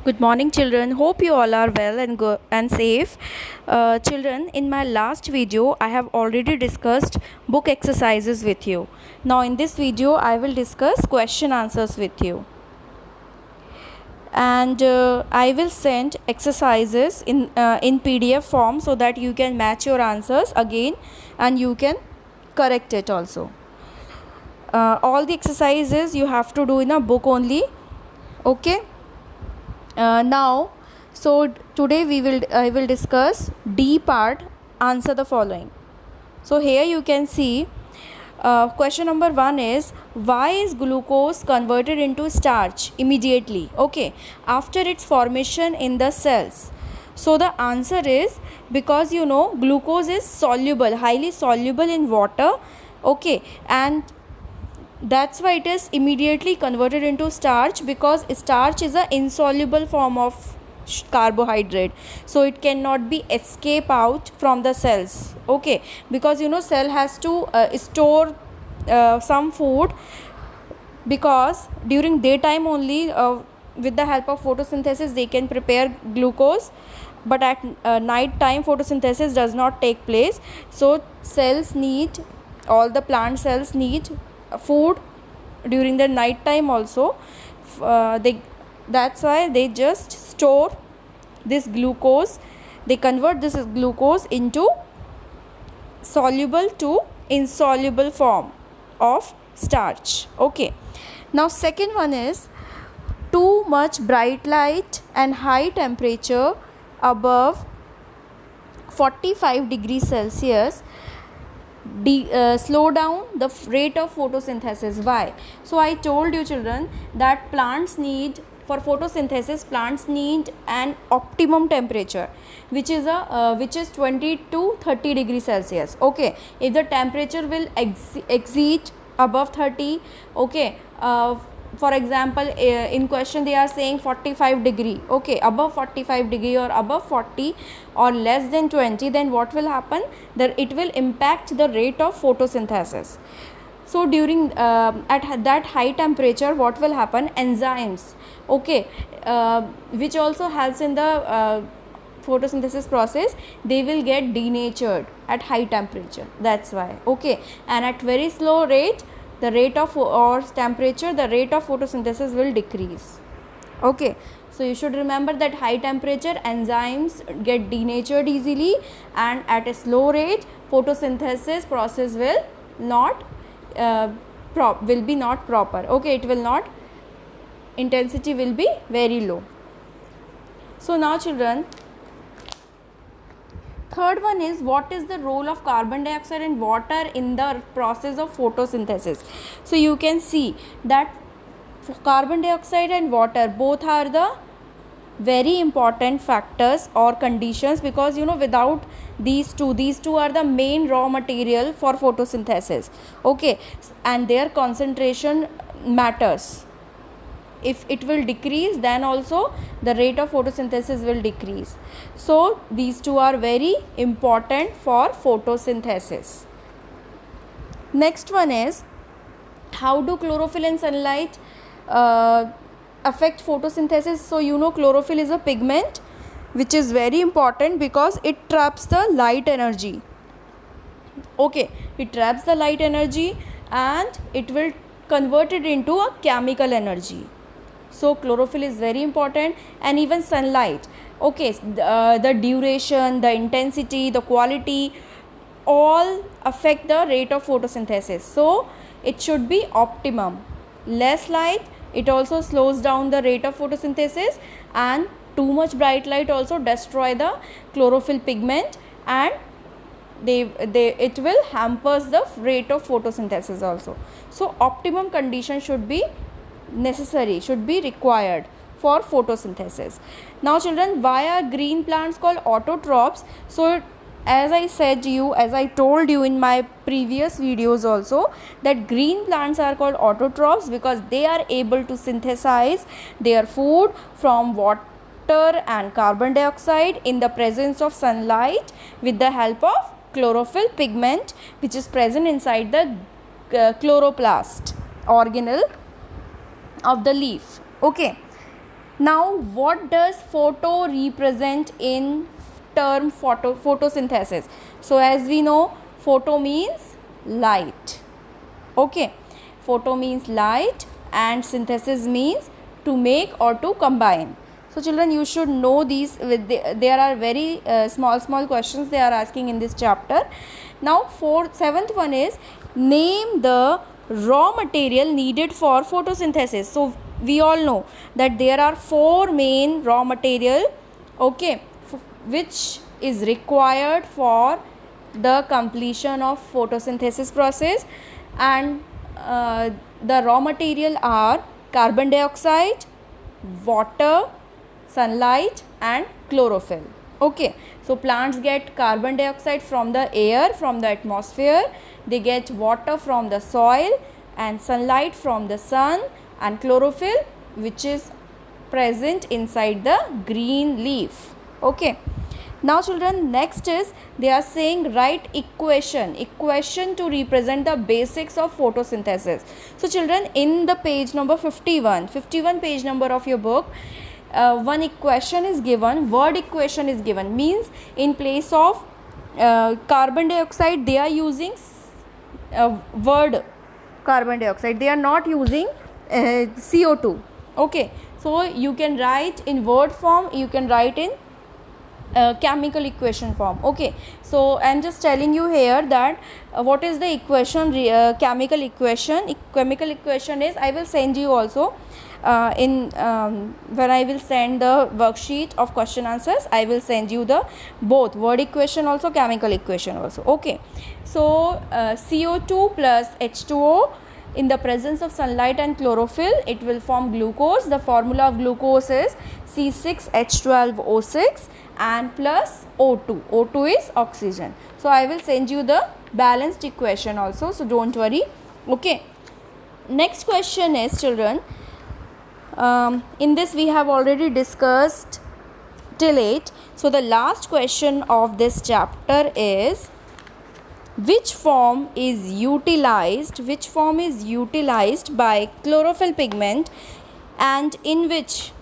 Good morning, children. Hope you all are well and good and safe. Children, in my last video, I have already discussed book exercises with you. Now, in this video, I will discuss question answers with you. And I will send exercises in PDF form so that you can match your answers again and you can correct it also. All the exercises you have to do in a book only. Okay. Now, so today I will discuss D part. Answer the following. So here you can see question number 1 is, why is glucose converted into starch immediately, okay, after its formation in the cells? So the answer is because glucose is soluble, highly soluble in water, okay, and that's why it is immediately converted into starch, because starch is an insoluble form of carbohydrate, so it cannot be escape out from the cells, okay, because cell has to store some food, because during daytime only with the help of photosynthesis they can prepare glucose, but at night time photosynthesis does not take place, so cells need, all the plant cells need food during the night time also. That's why they just store this glucose, they convert this glucose into soluble to insoluble form of starch, okay. Now second one is, too much bright light and high temperature above 45 degrees Celsius slow down the rate of photosynthesis. Why? So I told you, children, that plants need, for photosynthesis plants need an optimum temperature which is 20 to 30 degrees Celsius, okay. If the temperature will exceed above 30, okay, for example in question they are saying 45 degree, okay, above 45 degree or above 40 or less than 20, then what will happen, that it will impact the rate of photosynthesis. So during at that high temperature what will happen, enzymes, okay, which also helps in the photosynthesis process, they will get denatured at high temperature, that's why, okay. And at very slow rate, the rate of or temperature, the rate of photosynthesis will decrease, okay. So you should remember that high temperature enzymes get denatured easily, and at a slow rate photosynthesis process will not will be not proper, okay, it will not, intensity will be very low. So now children, third one is, what is the role of carbon dioxide and water in the process of photosynthesis? So you can see that carbon dioxide and water both are the very important factors or conditions, because without these two are the main raw material for photosynthesis, okay, and their concentration matters. If it will decrease, then also the rate of photosynthesis will decrease. So these two are very important for photosynthesis. Next one is, how do chlorophyll and sunlight affect photosynthesis? So chlorophyll is a pigment which is very important because it traps the light energy, okay, it traps the light energy and it will convert it into a chemical energy. So chlorophyll is very important, and even sunlight, okay, the duration, the intensity, the quality, all affect the rate of photosynthesis. So it should be optimum. Less light, it also slows down the rate of photosynthesis, and too much bright light also destroy the chlorophyll pigment, and it will hampers the rate of photosynthesis also. So optimum condition should be necessary, should be required for photosynthesis. Now children, why are green plants called autotrophs? So as I told you in my previous videos also, that green plants are called autotrophs because they are able to synthesize their food from water and carbon dioxide in the presence of sunlight with the help of chlorophyll pigment, which is present inside the chloroplast organelle of the leaf, okay. Now, what does photo represent in term photosynthesis? So, as we know, photo means light. Okay, photo means light and synthesis means to make or to combine. So, children, you should know these. There are very small questions they are asking in this chapter. Now, seventh one is name the raw material needed for photosynthesis. So, we all know that there are four main raw material, okay, which is required for the completion of photosynthesis process, and the raw material are carbon dioxide, water, sunlight and chlorophyll. Okay, so plants get carbon dioxide from the air, from the atmosphere, they get water from the soil and sunlight from the sun, and chlorophyll which is present inside the green leaf. Okay, now children, next is they are saying write equation to represent the basics of photosynthesis. So children, in the page number 51 page number of your book, one equation is given, word equation is given, means in place of carbon dioxide they are using word carbon dioxide, they are not using CO2. Okay, so you can write in word form, you can write in chemical equation form. Okay, so I am just telling you here that what is the equation, chemical equation. Chemical equation is, I will send you also in when I will send the worksheet of question answers, I will send you the both word equation also, chemical equation also. Okay, so CO2 plus H2O in the presence of sunlight and chlorophyll, it will form glucose. The formula of glucose is C6H12O6 and plus O2. O2 is oxygen. So I will send you the balanced equation also, so don't worry. Okay, next question is, children, in this we have already discussed till 8. So the last question of this chapter is, which form is utilized by chlorophyll pigment, and in which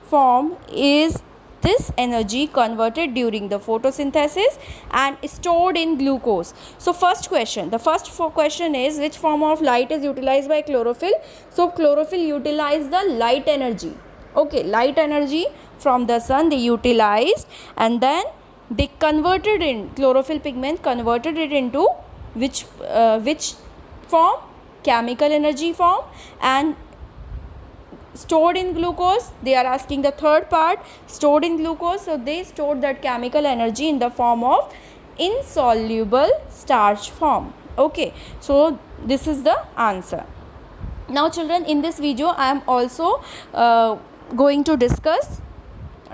form is this energy converted during the photosynthesis and stored in glucose? So first question, the first question is, which form of light is utilized by chlorophyll? So chlorophyll utilize the light energy. Okay, light energy from the sun they utilized, and then they converted in, chlorophyll pigment converted it into which form? Chemical energy form, and stored in glucose. They are asking the third part, stored in glucose. So they stored that chemical energy in the form of insoluble starch form. Okay, so this is the answer. Now children, in this video I am also going to discuss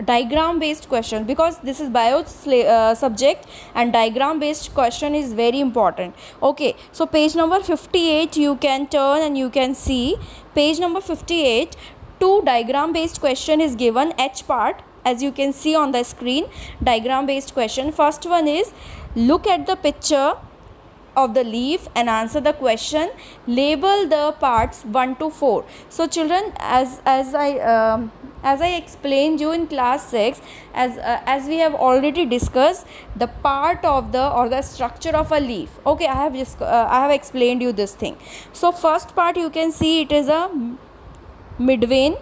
diagram based question, because this is bio subject and diagram based question is very important. Okay, so page number 58 you can turn and you can see page number 58, two diagram based question is given, H part, as you can see on the screen. Diagram based question, first one is, look at the picture of the leaf and answer the question, label the parts 1 to 4. So children, as I explained you in class 6, as we have already discussed the part of the or the structure of a leaf. Okay, I have explained you this thing. So first part you can see it is a midvein.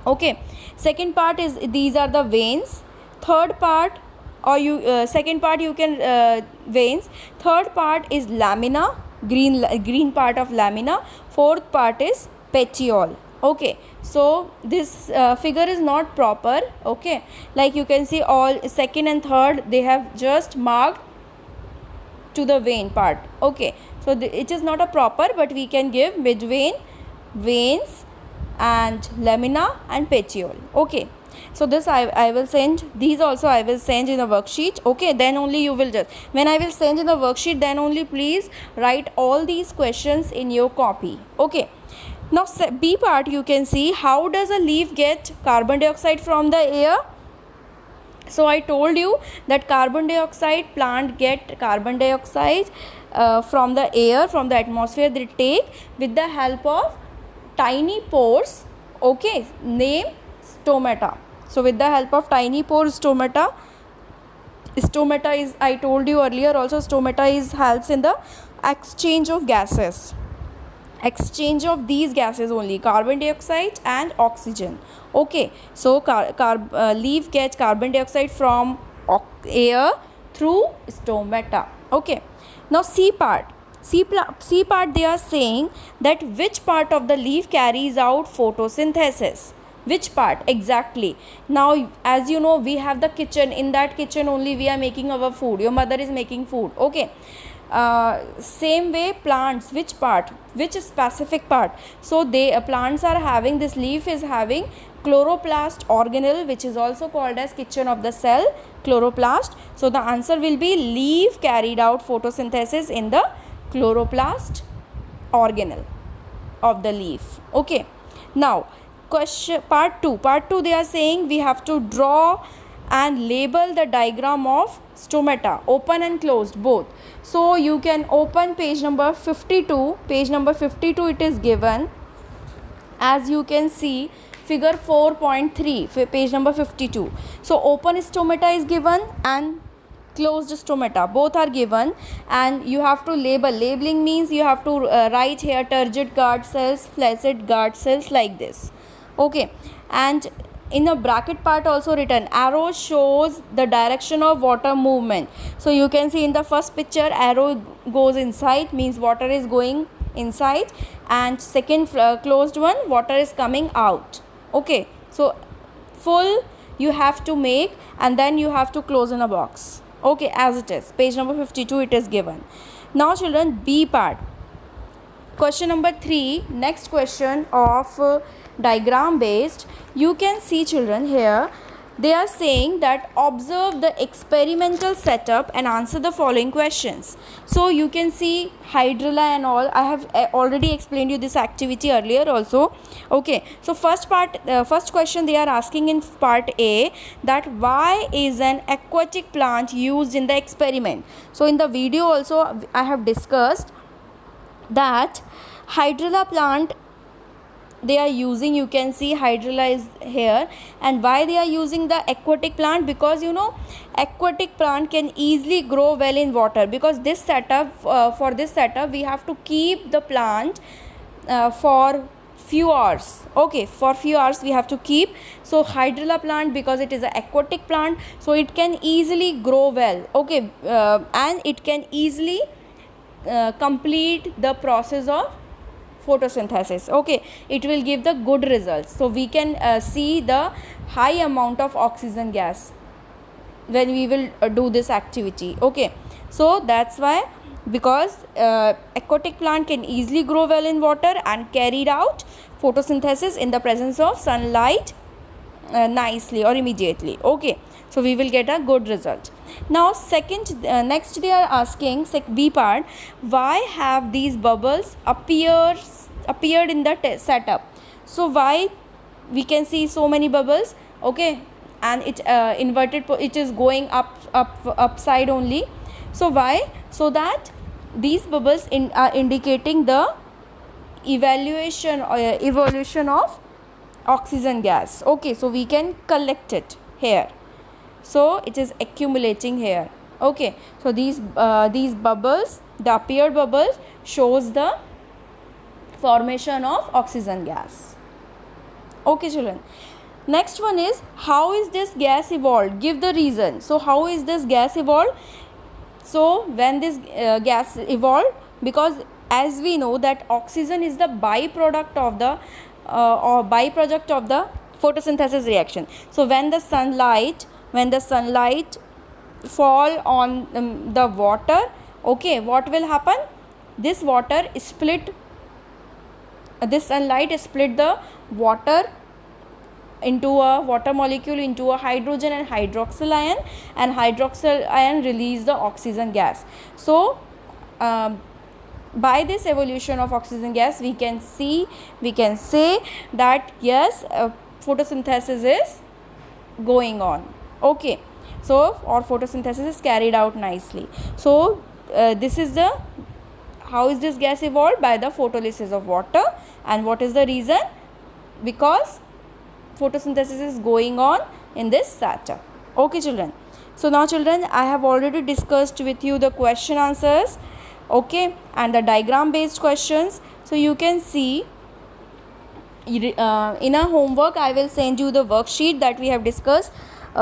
Okay, second part is, these are the veins. Third part, or second part you can veins. Third part is lamina, green part of lamina. Fourth part is petiole. Okay, so this figure is not proper. Okay, like you can see all second and third they have just marked to the vein part. Okay, so it is not a proper, but we can give midvein, veins and lamina and petiole. Okay, so this I will send, these also I will send in a worksheet. Okay, then only you will just, when I will send in the worksheet, then only please write all these questions in your copy. Okay, now B part you can see, how does a leaf get carbon dioxide from the air? So I told you that carbon dioxide, plant get carbon dioxide from the air, from the atmosphere they take with the help of tiny pores. Okay, name stomata. So with the help of tiny pore stomata is, I told you earlier also, stomata is helps in the exchange of gases, exchange of these gases only, carbon dioxide and oxygen. Okay, so leaf gets carbon dioxide from air through stomata. Okay, now C part, C part, they are saying that which part of the leaf carries out photosynthesis. Which part exactly? Now as you know, we have the kitchen. In that kitchen only we are making our food. Your mother is making food. Okay, same way plants, which part, which specific part? So they plants are having, this leaf is having chloroplast organelle, which is also called as kitchen of the cell, chloroplast. So the answer will be leaf carried out photosynthesis in the chloroplast organelle of the leaf. Okay, now question part 2, they are saying we have to draw and label the diagram of stomata, open and closed both. So you can open page number 52, it is given, as you can see, figure 4.3, page number 52. So open stomata is given and closed stomata, both are given, and you have to label. Labeling means you have to write here turgid guard cells, flaccid guard cells, like this. Okay, and in a bracket part also written, arrow shows the direction of water movement. So you can see in the first picture, arrow goes inside, means water is going inside, and second closed one, water is coming out. Okay, so full you have to make, and then you have to close in a box. Okay, as it is, page number 52 it is given. Now children, B part, question number 3, next question of diagram based. You can see children here, they are saying that observe the experimental setup and answer the following questions. So you can see hydrilla and all, I have already explained you this activity earlier also. Okay, so first question they are asking in part A, that why is an aquatic plant used in the experiment. So in the video also I have discussed that hydrilla plant they are using, you can see hydrilla is here. And why they are using the aquatic plant? Because you know, aquatic plant can easily grow well in water, because this setup, for this setup we have to keep the plant for few hours. Okay, for few hours we have to keep. So hydrilla plant, because it is an aquatic plant, so it can easily grow well. Okay, and it can easily complete the process of photosynthesis. Okay, it will give the good results. So we can see the high amount of oxygen gas when we will do this activity. Okay, so that's why, because aquatic plant can easily grow well in water and carried out photosynthesis in the presence of sunlight nicely or immediately. Okay, so we will get a good result. Now next they are asking, B part, why have these bubbles appeared in the setup. So why we can see so many bubbles? Okay, and it inverted, it is going upside only. So why? So that these bubbles are indicating the evolution of oxygen gas. Okay, so we can collect it here, so it is accumulating here. Okay, so these bubbles, the appeared bubbles, shows the formation of oxygen gas. Okay children, next one is, how is this gas evolved? Give the reason. So how is this gas evolved? So when this gas evolved, because as we know that oxygen is the byproduct of the photosynthesis reaction. So when the sunlight fall on the water, okay, what will happen? This sunlight split the water into a water molecule into a hydrogen and hydroxyl ion, and hydroxyl ion release the oxygen gas. So by this evolution of oxygen gas, we can say that yes, photosynthesis is going on. Okay, so or photosynthesis is carried out nicely. So this is the, how is this gas evolved? By the photolysis of water. And what is the reason? Because photosynthesis is going on in this satyr. Okay children. So now children, I have already discussed with you the question answers, okay, and the diagram based questions. So you can see in our homework I will send you the worksheet that we have discussed,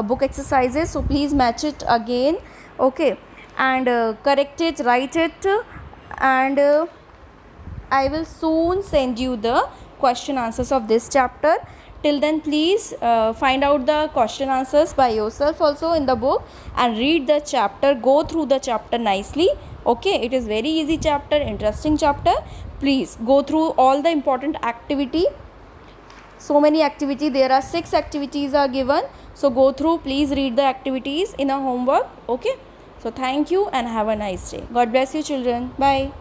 book exercises, so please match it again, okay, and correct it, write it, and I will soon send you the question answers of this chapter. Till then, please find out the question answers by yourself also in the book and read the chapter, go through the chapter nicely, okay. It is very easy chapter, interesting chapter. Please go through all the important activity. So many activity, there are 6 activities are given, so go through, please read the activities in a homework, okay. So thank you and have a nice day. God bless you children. Bye.